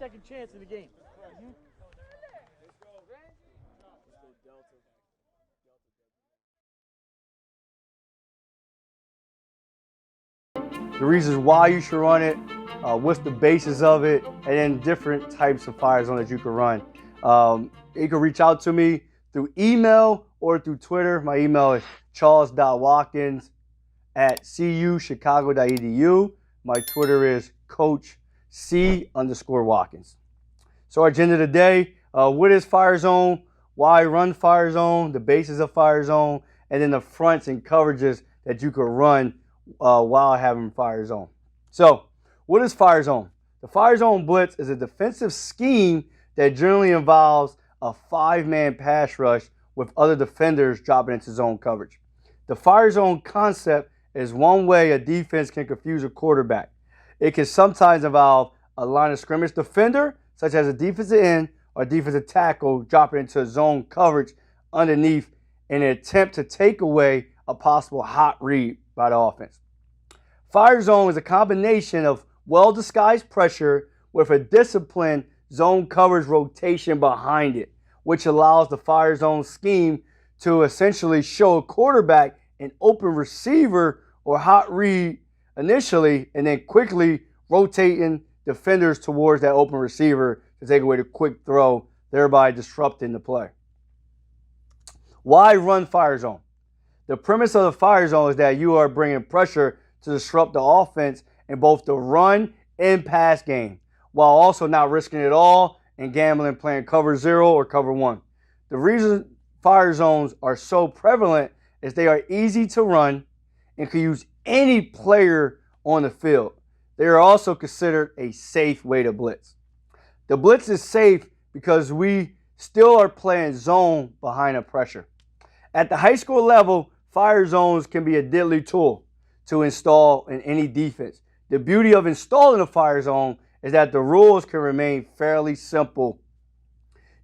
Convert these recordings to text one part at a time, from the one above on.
second chance in the game. The reasons why you should run it, what's the basis of it, and then different types of fire zone that you can run. You can reach out to me through email or through Twitter. My email is charles.watkins@cuchicago.edu. My Twitter is Coach C_Watkins. So our agenda today, what is fire zone, why run fire zone, the basis of fire zone, and then the fronts and coverages that you can run while having fire zone. So what is fire zone? The fire zone blitz is a defensive scheme that generally involves a 5-man pass rush with other defenders dropping into zone coverage. The fire zone concept is one way a defense can confuse a quarterback. It can sometimes involve a line of scrimmage defender, such as a defensive end or defensive tackle, dropping into zone coverage underneath in an attempt to take away a possible hot read by the offense. Fire zone is a combination of well-disguised pressure with a disciplined zone coverage rotation behind it, which allows the fire zone scheme to essentially show a quarterback an open receiver or hot read initially, and then quickly rotating defenders towards that open receiver to take away the quick throw, thereby disrupting the play. Why run fire zone? The premise of the fire zone is that you are bringing pressure to disrupt the offense in both the run and pass game, while also not risking it all and gambling playing cover 0 or cover 1. The reason fire zones are so prevalent is they are easy to run and can use any player on the field. They are also considered a safe way to blitz. The blitz is safe because we still are playing zone behind a pressure. At the high school level, fire zones can be a deadly tool to install in any defense. The beauty of installing a fire zone is that the rules can remain fairly simple.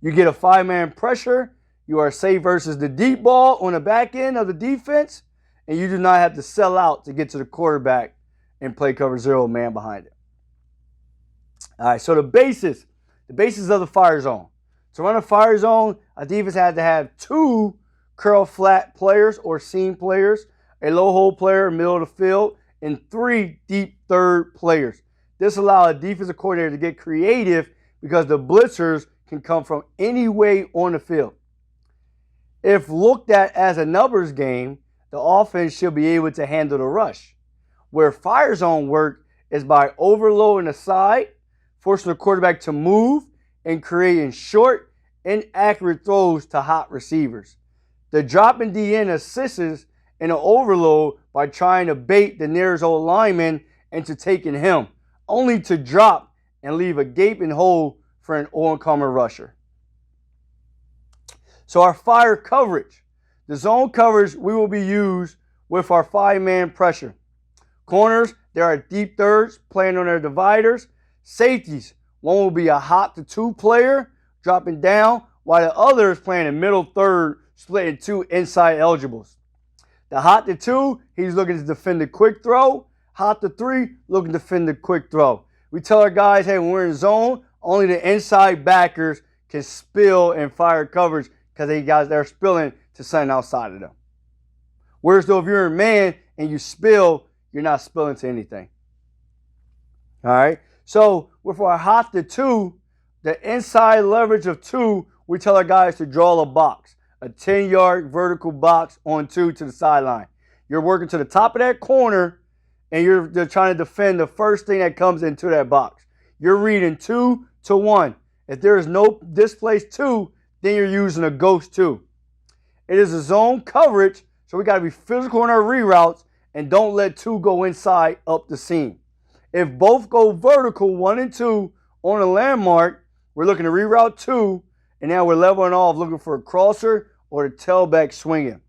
You get a 5-man pressure, you are safe versus the deep ball on the back end of the defense, and you do not have to sell out to get to the quarterback and play cover 0 man behind it. All right, so the basis of the fire zone. To run a fire zone, a defense had to have 2 curl flat players or seam players, a low hole player, middle of the field, and 3 deep third players. This allowed a defensive coordinator to get creative because the blitzers can come from any way on the field. If looked at as a numbers game, the offense should be able to handle the rush. Where fire zone work is by overloading the side, forcing the quarterback to move, and creating short, inaccurate throws to hot receivers. The dropping DN assists in an overload by trying to bait the nearest old lineman into taking him, only to drop and leave a gaping hole for an oncoming rusher. So our fire coverage. The zone coverage we will be used with our 5-man pressure. Corners, there are deep thirds playing on their dividers. Safeties, one will be a hot to 2 player dropping down, while the other is playing a middle third split in 2 inside eligibles. The hot to 2, he's looking to defend the quick throw. Hot to 3, looking to defend the quick throw. We tell our guys, hey, when we're in zone, only the inside backers can spill and fire coverage because they're spilling to something outside of them. Whereas though if you're a man and you spill, you're not spilling to anything. All right. So with our hot to 2, the inside leverage of 2, we tell our guys to draw a box, a 10-yard vertical box on 2 to the sideline. You're working to the top of that corner, and they're trying to defend the first thing that comes into that box. You're reading 2 to 1. If there is no displaced 2, then you're using a ghost 2. It is a zone coverage, so we got to be physical in our reroutes and don't let 2 go inside up the seam. If both go vertical, 1 and 2, on a landmark, we're looking to reroute 2, and now we're leveling off looking for a crosser or the tailback swinging.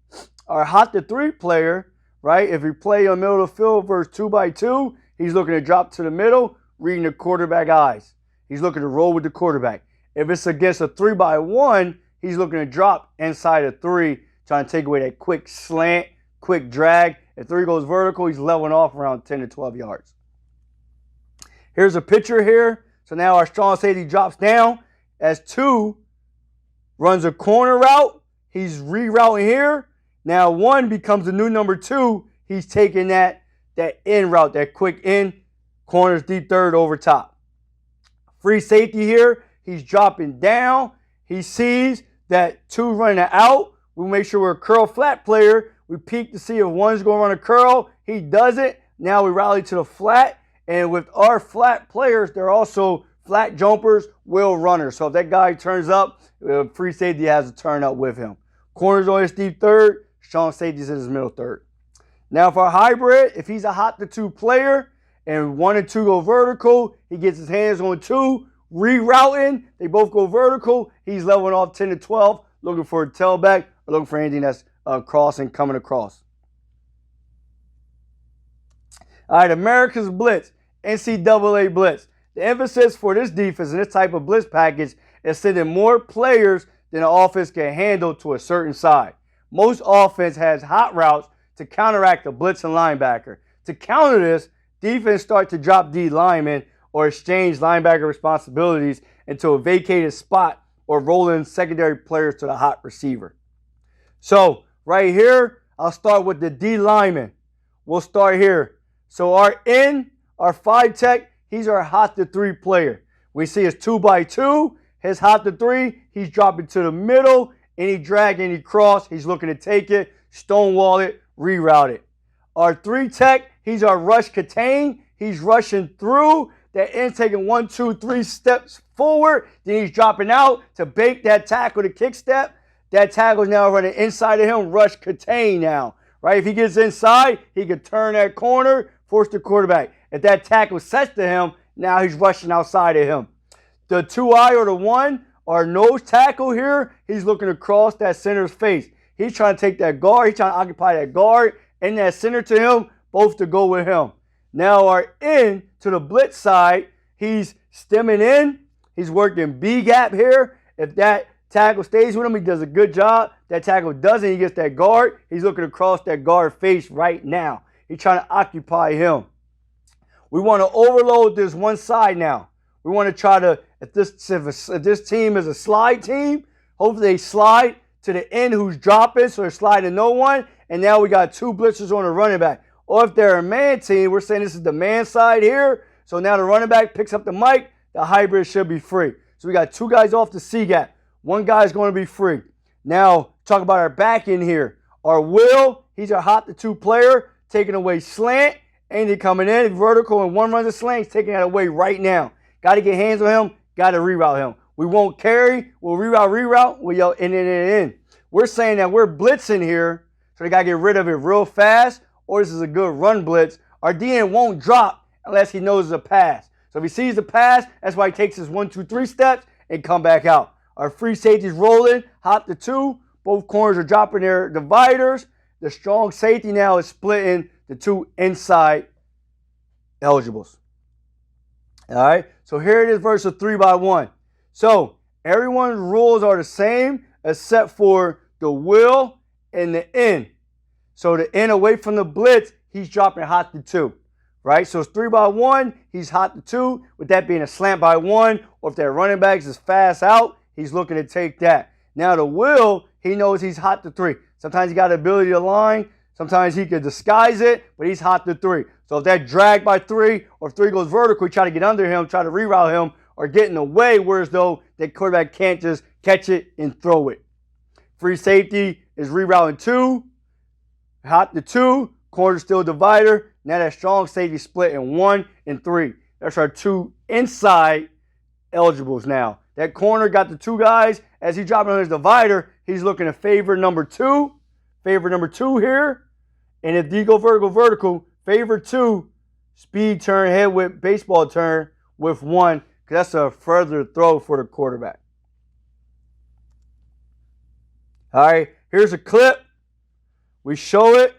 Our hot to 3 player, right, if we play on middle of the field versus 2x2, he's looking to drop to the middle, reading the quarterback eyes. He's looking to roll with the quarterback. If it's against a 3x1, he's looking to drop inside of 3, trying to take away that quick slant, quick drag. If 3 goes vertical, he's leveling off around 10 to 12 yards. Here's a picture here. So now our strong safety drops down as 2 runs a corner route. He's rerouting here. Now 1 becomes the new number 2. He's taking that in route, that quick in, corners deep third over top. Free safety here. He's dropping down. He sees that 2 running out. We make sure we're a curl flat player. We peek to see if 1's going to run a curl. He doesn't. Now we rally to the flat. And with our flat players, they're also flat jumpers, wheel runners. So if that guy turns up, free safety has to turn up with him. Corners on his deep third. Strong safety's in his middle third. Now for a hybrid, if he's a hot to 2 player and 1 and 2 go vertical, he gets his hands on 2, rerouting, they both go vertical, he's leveling off 10 to 12, looking for a tailback or looking for anything that's crossing, coming across. All right, America's Blitz, NCAA Blitz. The emphasis for this defense and this type of blitz package is sending more players than the offense can handle to a certain side. Most offense has hot routes to counteract the blitz and linebacker. To counter this, defense start to drop D linemen or exchange linebacker responsibilities into a vacated spot or roll in secondary players to the hot receiver. So right here, I'll start with the D lineman. We'll start here. So our 5 tech, he's our hot to 3 player. We see his 2x2, his hot to 3, he's dropping to the middle, any drag, any cross, he's looking to take it, stonewall it, reroute it. Our 3 tech, he's our rush contain. He's rushing through. That end taking 1, 2, 3 steps forward. Then he's dropping out to bake that tackle to kick step. That tackle is now running inside of him. Rush contain now. Right? If he gets inside, he can turn that corner, force the quarterback. If that tackle sets to him, now he's rushing outside of him. The 2-eye or the 1, our nose tackle here, he's looking across that center's face. He's trying to take that guard. He's trying to occupy that guard and that center to him, both to go with him. Now our in to the blitz side, he's stemming in. He's working B gap here. If that tackle stays with him, he does a good job. That tackle doesn't, he gets that guard. He's looking across that guard face right now. He's trying to occupy him. We want to overload this one side now. We want to try to, if this team is a slide team, hopefully they slide to the end who's dropping, so they're sliding no one, and now we got 2 blitzers on the running back. Or if they're a man team, we're saying this is the man side here, so now the running back picks up the mic, the hybrid should be free. So we got 2 guys off the C gap. 1 guy is going to be free. Now, talk about our back in here. Our Will, he's our hot to 2 player, taking away slant, and he coming in, vertical, and 1 runs a slant, he's taking that away right now. Got to get hands on him, got to reroute him. We won't carry, we'll reroute, we'll yell in. We're saying that we're blitzing here, so they got to get rid of it real fast, or this is a good run blitz. Our DN won't drop unless he knows it's a pass. So if he sees the pass, that's why he takes his 1, 2, 3 steps and come back out. Our free safety's rolling, hot to 2. Both corners are dropping their dividers. The strong safety now is splitting the 2 inside eligibles. All right, so here it is versus 3x1. So everyone's rules are the same except for the will and the in. So the in away from the blitz, he's dropping hot to 2. Right? So it's 3x1, he's hot to 2, with that being a slant by 1, or if that running back is fast out, he's looking to take that. Now the will, he knows he's hot to 3. Sometimes he got the ability to line, sometimes he could disguise it, but he's hot to 3. So if that drag by 3, or if 3 goes vertical, try to get under him, try to reroute him, or get in the way, whereas though that quarterback can't just catch it and throw it. Free safety is rerouting 2, hot to 2, corner still divider. Now that strong safety split in 1 and 3. That's our 2 inside eligibles now. That corner got the 2 guys. As he's dropping on his divider, he's looking to favor number 2. Favor number 2 here. And if you go vertical, favor 2, speed turn, head whip, baseball turn with 1, because that's a further throw for the quarterback. All right, here's a clip. We show it.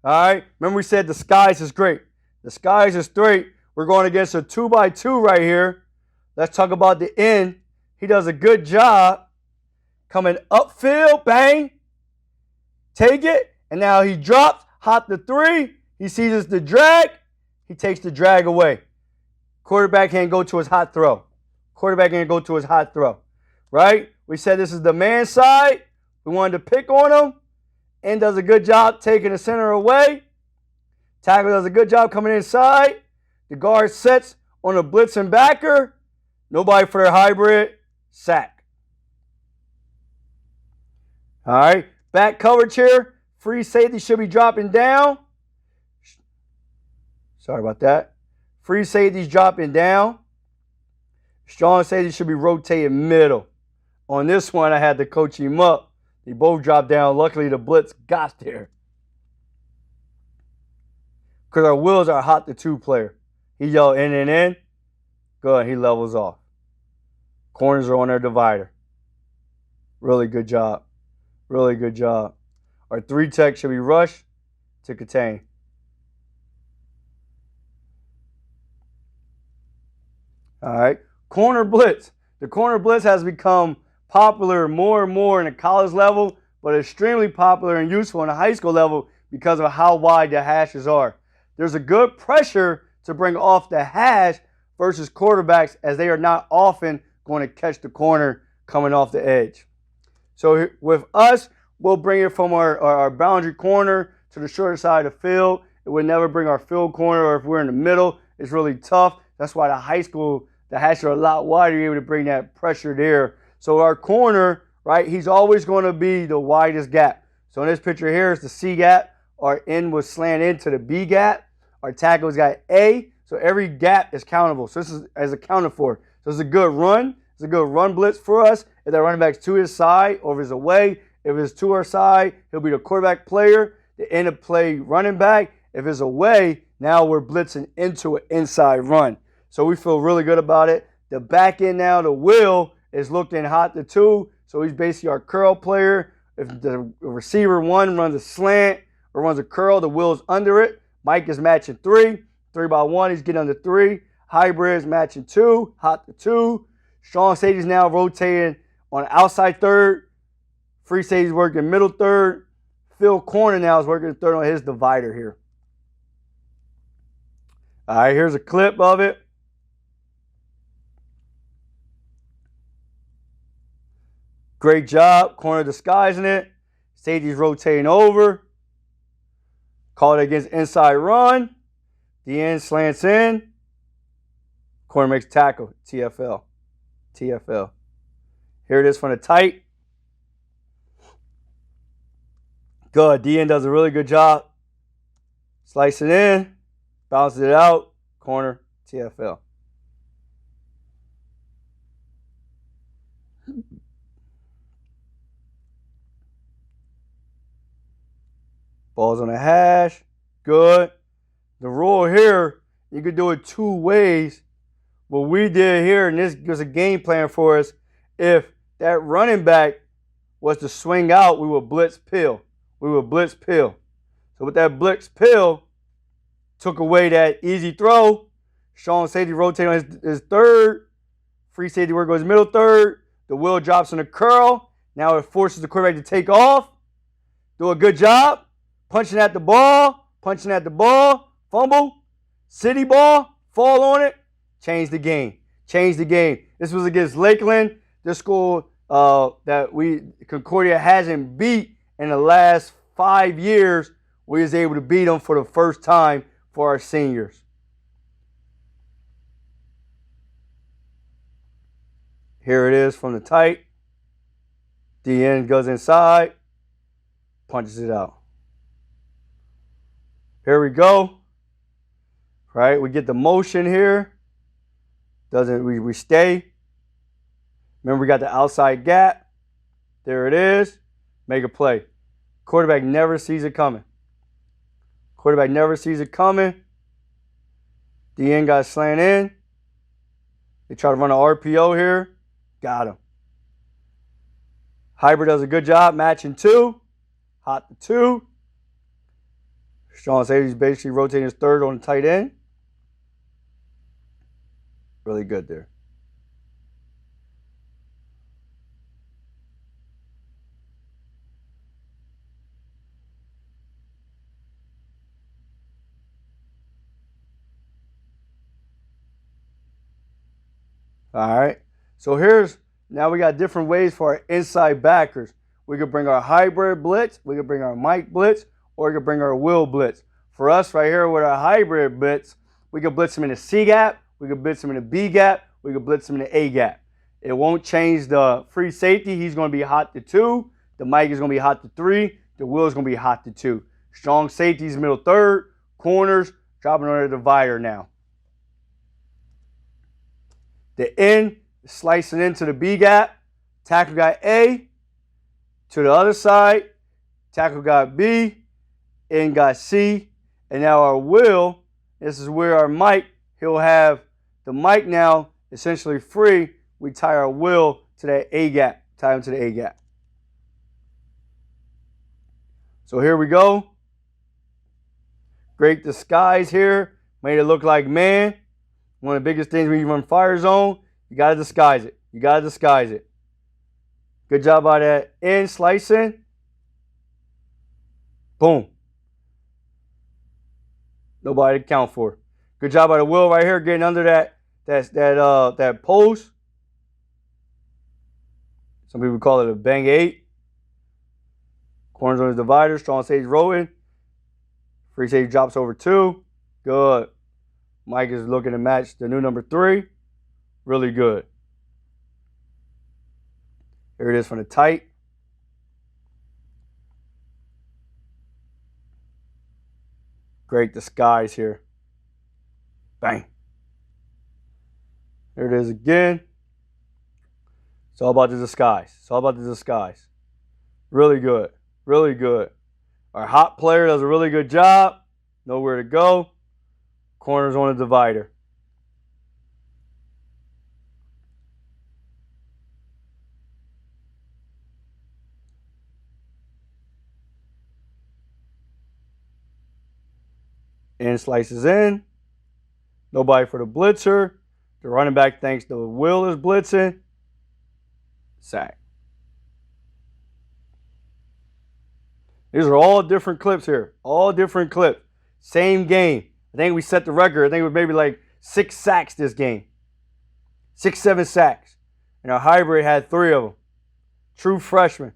All right, remember we said the skies is great. The skies is great. We're going against a 2x2 right here. Let's talk about the end. He does a good job coming upfield, bang, take it, and now he drops, hot to 3. He sees the drag. He takes the drag away. Quarterback can't go to his hot throw. Quarterback can't go to his hot throw. Right? We said this is the man side. We wanted to pick on him. End does a good job taking the center away. Tackle does a good job coming inside. The guard sets on a blitz and backer. Nobody for their hybrid. Sack. All right. Back coverage here. Free safety should be dropping down. Sorry about that. Free safety's dropping down. Strong safety should be rotating middle. On this one, I had to coach him up. They both dropped down. Luckily, the blitz got there. Because our Wills are hot the 2 player. He yelled in. Good. He levels off. Corners are on their divider. Really good job. Really good job. Our 3 tech should be rush to contain. All right. Corner blitz. The corner blitz has become popular more and more in the college level, but extremely popular and useful in the high school level because of how wide the hashes are. There's a good pressure to bring off the hash versus quarterbacks, as they are not often going to catch the corner coming off the edge. So with us, we'll bring it from our boundary corner to the shorter side of the field. It would never bring our field corner, or if we're in the middle, it's really tough. That's why the high school, the hashes are a lot wider. You're able to bring that pressure there. So our corner, right, he's always going to be the widest gap. So in this picture here is the C gap. Our end was slant into the B gap. Our tackle's got A. So every gap is countable. So this is accounted for. So it's a good run. It's a good run blitz for us. If that running back's to his side or if it's away, if it's to our side, he'll be the quarterback player. The end of play running back. If it's away, now we're blitzing into an inside run. So we feel really good about it. The back end now, the Will, is looking hot the 2. So he's basically our curl player. If the receiver 1 runs a slant or runs a curl, the Will's under it. Mike is matching 3. 3 by 1, he's getting under 3. Hybrid is matching 2, hot the 2. Strong safety's now rotating on outside third. Free safety's working middle third. Phil corner now is working third on his divider here. All right, here's a clip of it. Great job. Corner disguising it. Safety's rotating over. Call it against inside run. The end slants in. Corner makes tackle. TFL. TFL. Here it is from the tight. Good. The end does a really good job. Slice it in. Bounces it out. Corner. TFL. Ball's on the hash. Good. The rule here, you could do it 2 ways. What we did here, and this was a game plan for us, if that running back was to swing out, we would blitz pill. We would blitz pill. So with that blitz pill, took away that easy throw. Strong safety rotating on his third. Free safety work goes middle third. The Will drops in a curl. Now it forces the quarterback to take off. Do a good job. Punching at the ball, fumble, city ball, fall on it, change the game. This was against Lakeland, this school that Concordia hasn't beat in the last 5 years. We was able to beat them for the first time for our seniors. Here it is from the tight. The end goes inside, punches it out. Here we go. Right, we get the motion here. We stay. Remember, we got the outside gap. There it is. Make a play. Quarterback never sees it coming. The end got slant in. They try to run an RPO here. Got him. Hybrid does a good job matching 2. Hot the 2. Strong safety's basically rotating his third on the tight end. Really good there. All right. So now we got different ways for our inside backers. We could bring our hybrid blitz, we could bring our Mike blitz, or we could bring our Will blitz. For us right here with our hybrid blitz, we could blitz him in the C gap, we could blitz him in the B gap, we could blitz him in the A gap. It won't change the free safety. He's going to be hot to 2. The Mike is going to be hot to 3. The Will is going to be hot to 2. Strong safeties, middle third, corners, dropping on the divider now. The end, slicing into the B gap. Tackle got A. To the other side, tackle got B. End got C. And now our Will, this is where our Mike, he'll have the Mike now essentially free. We tie our Will to that A gap. Tie him to the A gap. So here we go. Great disguise here. Made it look like man. One of the biggest things when you run fire zone, you got to disguise it. You got to disguise it. Good job by that end slicing. Boom. Nobody to count for. Good job by the Will right here getting under that post. Some people call it a bang 8. Corners on his divider. Strong safety rolling. Free safety drops over 2. Good. Mike is looking to match the new number 3. Really good. Here it is from the tight. Great disguise here. Bang. There it is again. It's all about the disguise. It's all about the disguise. Really good. Really good. Our hot player does a really good job. Nowhere to go. Corners on the divider. And slices in. Nobody for the blitzer. The running back thinks the Will is blitzing. Sack. These are all different clips here. All different clips. Same game. I think we set the record. I think it was maybe like 6 sacks this game. 6, 7 sacks. And our hybrid had 3 of them. True freshman.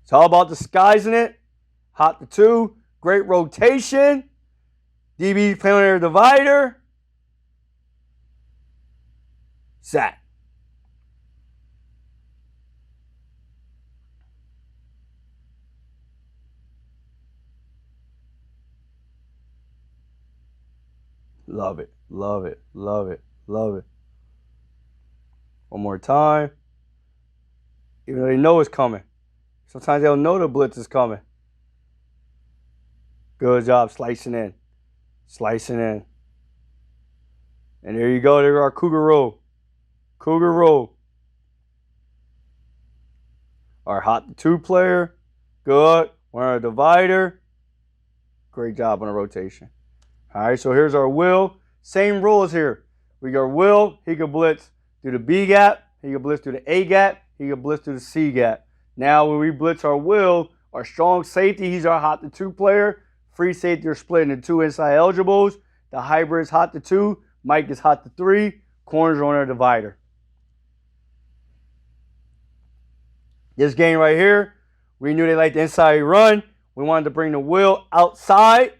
It's all about disguising it. Hot to 2. Great rotation. DB playing on their divider. Sack. Love it, love it, love it, love it. One more time. Even though they know it's coming. Sometimes they'll know the blitz is coming. Good job slicing in. Slicing in. And there you go. There our Cougar roll. Cougar roll. Our hot 2 player. Good. We're on a divider. Great job on the rotation. All right, so here's our Will. Same rules here. We got Will. He can blitz through the B gap. He can blitz through the A gap. He can blitz through the C gap. Now when we blitz our Will, our strong safety, he's our hot to 2 player. Free safety are split into 2 inside eligibles. The hybrid is hot to 2. Mike is hot to 3. Corners are on our divider. This game right here, we knew they liked the inside run. We wanted to bring the Will outside.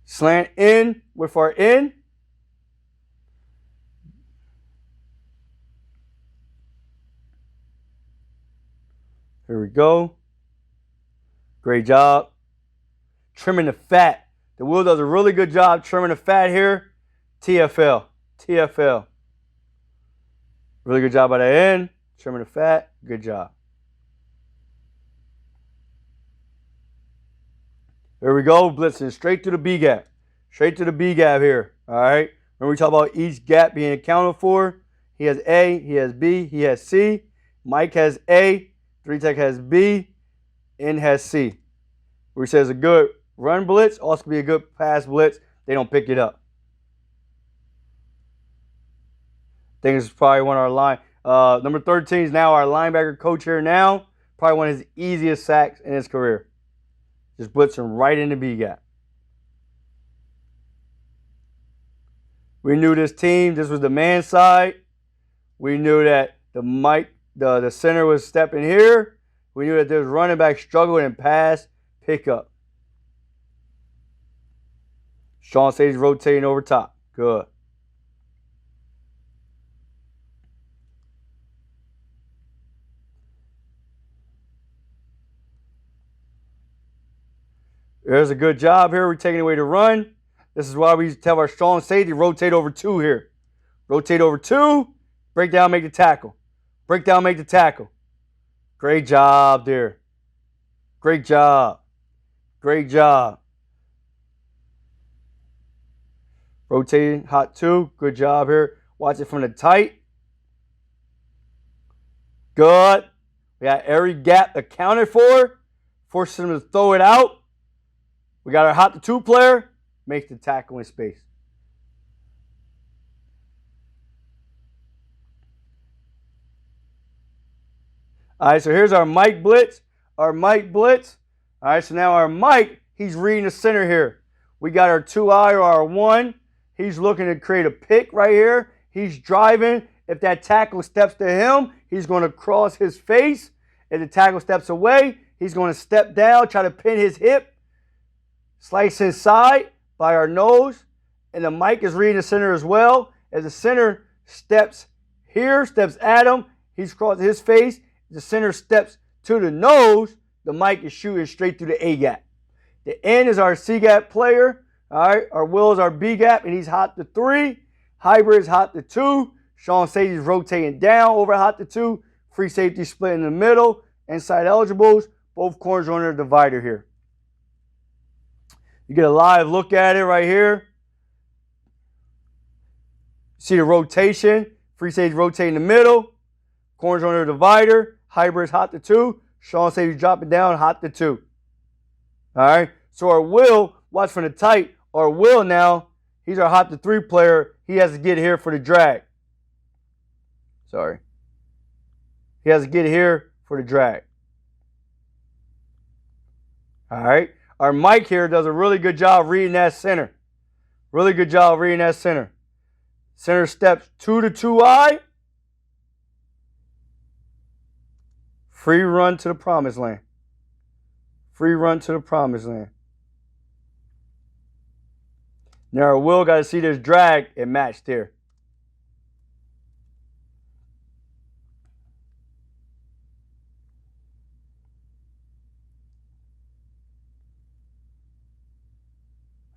Slant in with our in. Here we go. Great job. Trimming the fat. The Will does a really good job trimming the fat here. TFL. TFL. Really good job by the end. Trimming the fat. Good job. There we go. Blitzing straight to the B gap. Straight to the B gap here. All right. Remember we talk about each gap being accounted for. He has A. He has B. He has C. Mike has A. 3-tech has B. N has C. Where he says a good run blitz also can be a good pass blitz. They don't pick it up. I think it's probably one of our line. Number 13 is now our linebacker coach here now. Probably one of his easiest sacks in his career. Just blitzing right in the B gap. We knew this team, this was the man side. We knew that the center was stepping here. We knew that there was running back struggling and pass pickup. Sean Sage rotating over top. Good. There's a good job here. We're taking away the run. This is why we tell our strong safety, rotate over 2 here. Rotate over 2. Break down, make the tackle. Break down, make the tackle. Great job there. Great job. Great job. Rotating, hot 2. Good job here. Watch it from the tight. Good. We got every gap accounted for. Forcing them to throw it out. We got our hot to 2 player. Makes the tackle in space. All right, so here's our Mike Blitz. Our Mike Blitz. All right, so now our Mike, he's reading the center here. We got our 2-eye or our 1. He's looking to create a pick right here. He's driving. If that tackle steps to him, he's going to cross his face. If the tackle steps away, he's going to step down, try to pin his hip, slice his side by our nose. And the Mike is reading the center as well. As the center steps here, steps at him, he's crossing his face. The center steps to the nose. The Mike is shooting straight through the A gap. The N is our C gap player. All right, our Will is our B gap, and he's hot to 3. Hybrid is hot to 2. Sean Sage is rotating down over hot to 2. Free safety split in the middle. Inside eligibles. Both corners are under the divider here. You get a live look at it right here. See the rotation. Free safety rotating in the middle. Corners are under the divider. Hybrid is hot to 2. Sean Sage dropping down hot to 2. All right, so our Will, watch from the tight. Our Will now, he's our hot to 3 player. He has to get here for the drag. Sorry. He has to get here for the drag. All right. Our Mike here does a really good job reading that center. Really good job reading that center. Center steps 2 to 2-eye. Free run to the promised land. Free run to the promised land. Now our Will got to see this drag and matched here.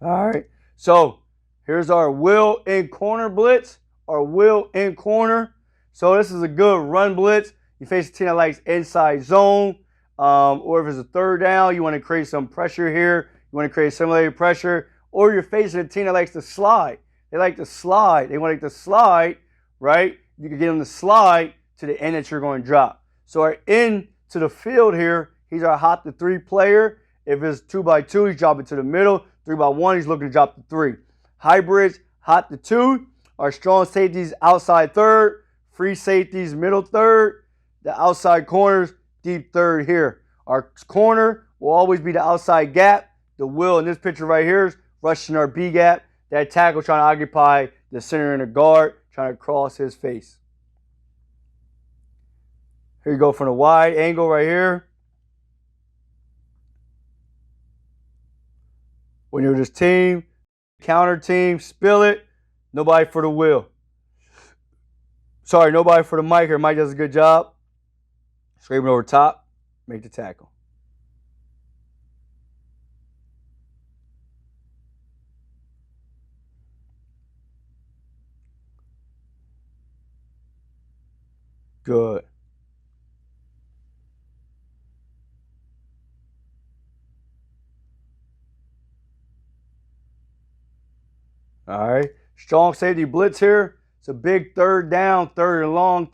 All right. So here's our Will in corner blitz. Our Will in corner. So this is a good run blitz. You face a team that likes inside zone. Or if it's a third down, you want to create some pressure here. You want to create simulated pressure. Or you're facing a team that likes to slide. They like to slide. They want to slide, right? You can get them to slide to the end that you're going to drop. So our end to the field here, he's our hot to 3 player. If it's 2x2, he's dropping to the middle. 3x1, he's looking to drop to 3. Hybrids, hot to 2. Our strong safeties, outside third. Free safeties, middle third. The outside corners, deep third here. Our corner will always be the outside gap. The Will in this picture right here is rushing our B gap. That tackle trying to occupy the center and the guard, trying to cross his face. Here you go from the wide angle right here. When you're this team, counter team, spill it. Nobody for the Will. Sorry, nobody for the Mike here. Mike does a good job. Scraping over top, make the tackle. Good. All right. Strong safety blitz here. It's a big third down, third and long,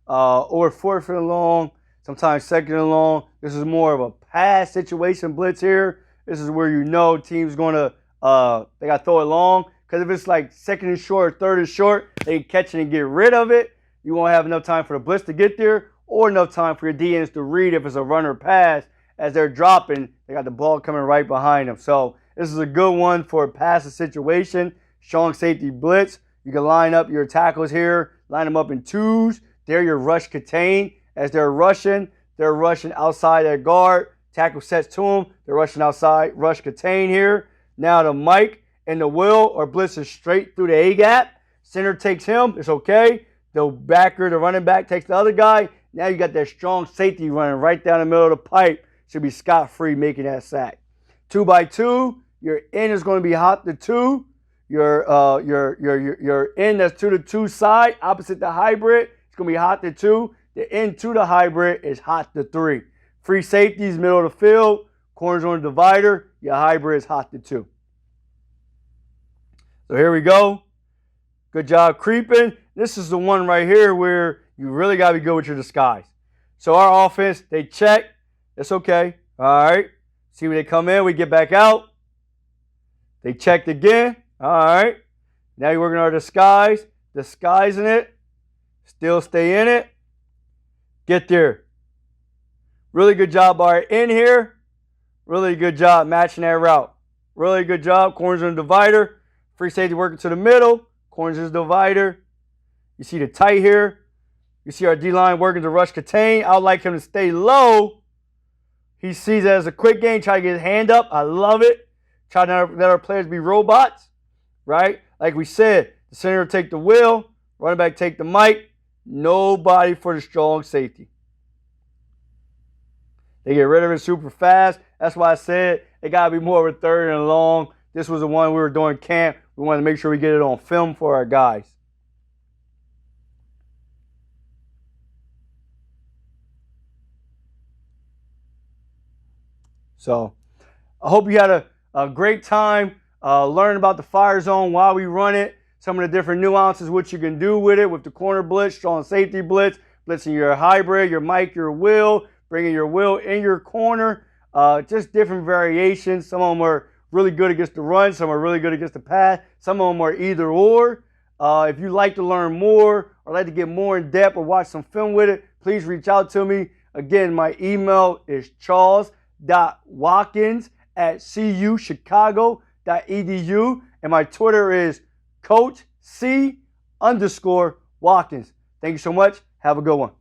or fourth and long, sometimes second and long. This is more of a pass situation blitz here. This is where you know team's going to, they got to throw it long. Because if it's like second and short, third and short, they can catch it and get rid of it. You won't have enough time for the blitz to get there or enough time for your DNs to read if it's a run or pass. As they're dropping, they got the ball coming right behind them. So this is a good one for a passing situation. strong safety blitz. You can line up your tackles here, line them up in twos. They're your rush contain. As they're rushing outside their guard. Tackle sets to them. They're rushing outside, rush contain here. Now the Mike and the Will are blitzing straight through the A-gap. Center takes him. It's okay. The backer, the running back, takes the other guy. Now you got that strong safety running right down the middle of the pipe. Should be scot-free making that sack. 2 by 2. Your end is going to be hot to 2. Your end that's to the 2 side, opposite the hybrid, it's going to be hot to 2. The end to the hybrid is hot to 3. Free safeties, middle of the field. Corners on the divider. Your hybrid is hot to 2. So here we go. Good job creeping. This is the one right here where you really got to be good with your disguise. So our offense, they check. It's okay. All right. See when they come in, we get back out. They checked again. All right. Now you're working our disguise. Disguising it. Still stay in it. Get there. Really good job by in here. Really good job matching that route. Really good job. Corners on the divider. Free safety working to the middle. Corners is the divider. You see the tight here. You see our D-line working to rush contain. I would like him to stay low. He sees it as a quick game. Try to get his hand up. I love it. Try to let our players be robots. Right? Like we said, the center will take the Will. Running back take the Mike. Nobody for the strong safety. They get rid of it super fast. That's why I said it got to be more of a third and long. This was the one we were doing camp. We wanted to make sure we get it on film for our guys. So I hope you had a great time learning about the fire zone while we run it. Some of the different nuances, what you can do with it, with the corner blitz, strong safety blitz, blitzing your hybrid, your Mike, your Will, bringing your Will in your corner. Just different variations. Some of them are really good against the run. Some are really good against the pass. Some of them are either or. If you'd like to learn more or like to get more in depth or watch some film with it, please reach out to me. Again, my email is charles.watkins@cuchicago.edu and my Twitter is Coach C_Watkins. Thank you so much. Have a good one.